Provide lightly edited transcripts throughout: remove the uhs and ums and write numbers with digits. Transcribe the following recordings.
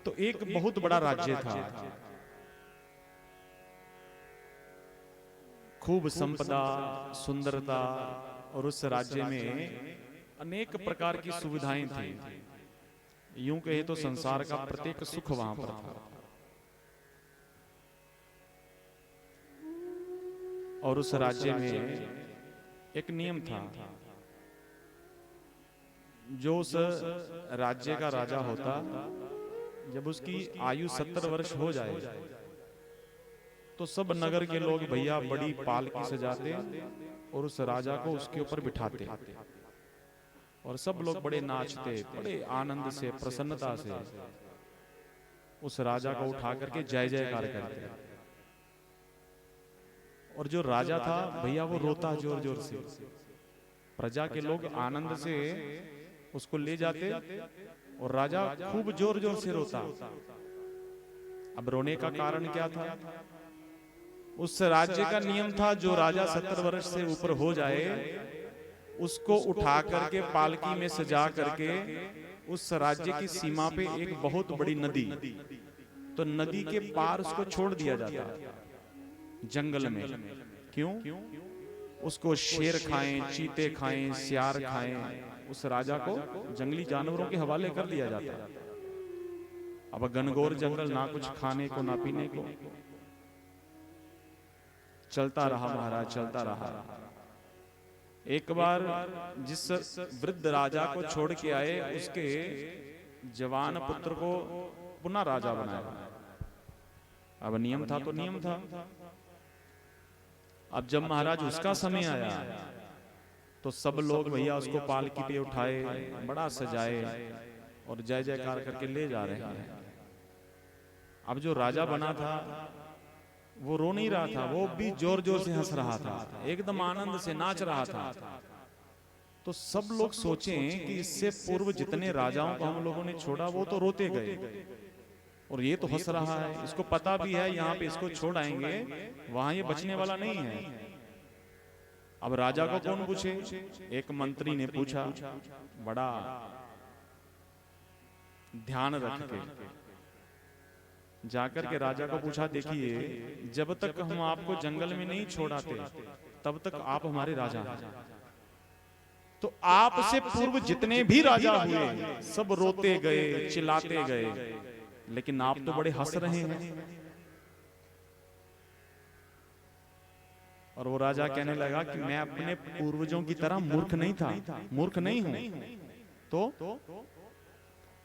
तो एक बहुत बड़ा राज्य था, खूब संपदा, सुंदरता, और उस राज्य में अनेक प्रकार की सुविधाएं थी। यूं कहे तो संसार का प्रत्येक सुख वहां पर था। और उस राज्य में एक नियम था, जो उस राज्य का राजा होता, जब उसकी आयु 70 वर्ष हो जाए तो सब नगर के लोग भैया बड़ी पालकी सजाते और उस राजा को उसके ऊपर बिठाते, और सब लोग बड़े नाचते, बड़े आनंद से, प्रसन्नता से उस राजा को उठा करके जय जयकार करते। और जो राजा था भैया वो रोता जोर जोर से। प्रजा के लोग आनंद से उसको ले जाते और राजा खूब जोर जोर से रोता। अब रोने का कारण क्या था? उस राज्य का नियम था, जो राजा 70 वर्ष से ऊपर हो जाए उसको उठा करके पालकी में सजा करके उस राज्य की सीमा पे एक बहुत बड़ी नदी, तो नदी के पार उसको छोड़ दिया जाता जंगल में। क्यों? उसको शेर खाएं, चीते खाएं, सियार खाएं, उस राजा को जंगली जानवरों के हवाले कर दिया जाता। अब घनघोर जंगल, ना कुछ खाने को ना पीने को। चलता रहा महाराज, चलता रहा। एक बार जिस वृद्ध राजा को छोड़ के आए, उसके जवान पुत्र को पुनः राजा बनाया। अब नियम था तो नियम था। अब जब महाराज उसका समय आया तो सब लोग भैया उसको पालकी पे उठाए, बड़ा सजाए और जय जयकार करके ले जा रहे हैं। अब जो राजा बना था वो रो नहीं रहा था, वो भी जोर जोर से हंस रहा था, एकदम आनंद से नाच रहा था। तो सब लोग सोचें कि इससे पूर्व जितने राजाओं को हम लोगों ने छोड़ा वो तो रोते गए, और ये तो हंस रहा है। इसको पता भी है यहाँ पे इसको छोड़ आएंगे, वहां ये बचने वाला नहीं है। अब राजा को कौन पूछे? एक मंत्री ने पूछा, बड़ा ध्यान रख के जाकर के राजा को पूछा, देखिए जब तक हम आपको जंगल में नहीं छोड़ाते तब तक आप हमारे राजा हैं। तो आपसे पूर्व जितने भी राजा हुए सब रोते गए, चिल्लाते गए, लेकिन आप तो बड़े हंस रहे हैं। और वो राजा कहने लगा कि मैं अपने पूर्वजों की तरह मूर्ख नहीं था, मूर्ख नहीं हूं। तो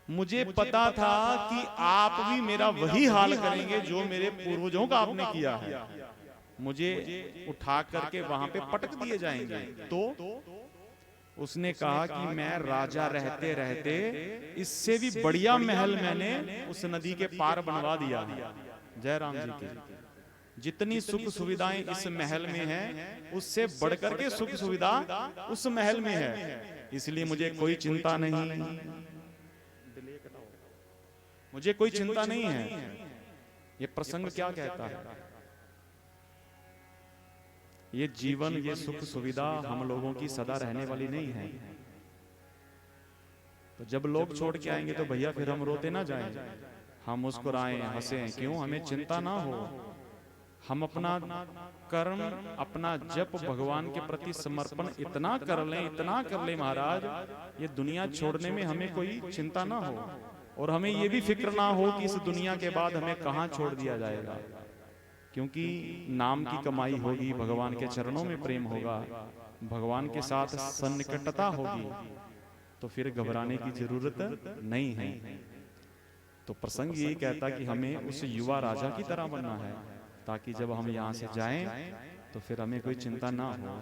मुझे पता था कि आप भी मेरा वही हाल करेंगे जो मेरे पूर्वजों का आपने किया है। मुझे उठा करके वहां पे पटक दिए जाएंगे। तो उसने कहा कि मैं राजा रहते रहते इससे भी बढ़िया महल मैंने उस नदी के पार बनवा दिया है। जय राम जी की। जितनी सुख सुविधाएं इस महल में है, उससे बढ़कर के सुख सुविधा उस महल में है। इसलिए मुझे कोई चिंता नहीं, मुझे कोई चिंता नहीं है। ये प्रसंग क्या कहता है? ये जीवन, ये सुख सुविधा हम लोगों की सदा रहने वाली नहीं है। तो जब लोग छोड़ के आएंगे तो भैया फिर हम रोते ना जाएं, हम मुस्कुराएं, हंसें। क्यों? हमें चिंता ना हो। हम अपना कर्म, अपना जप, भगवान के प्रति समर्पण इतना कर लें, इतना कर लें महाराज, ये दुनिया छोड़ने में हमें कोई चिंता ना हो। और हमें ये भी फिक्र ना हो कि इस दुनिया के बाद हमें कहाँ छोड़ दिया जाएगा। क्योंकि नाम की कमाई होगी, भगवान के चरणों में प्रेम होगा, भगवान के साथ सन्निकटता होगी, तो फिर घबराने की जरूरत नहीं है। तो प्रसंग ये कहता कि हमें उस युवा राजा की तरह बनना है, ताकि जब हम यहाँ से जाएं तो फिर हमें कोई चिंता ना हो।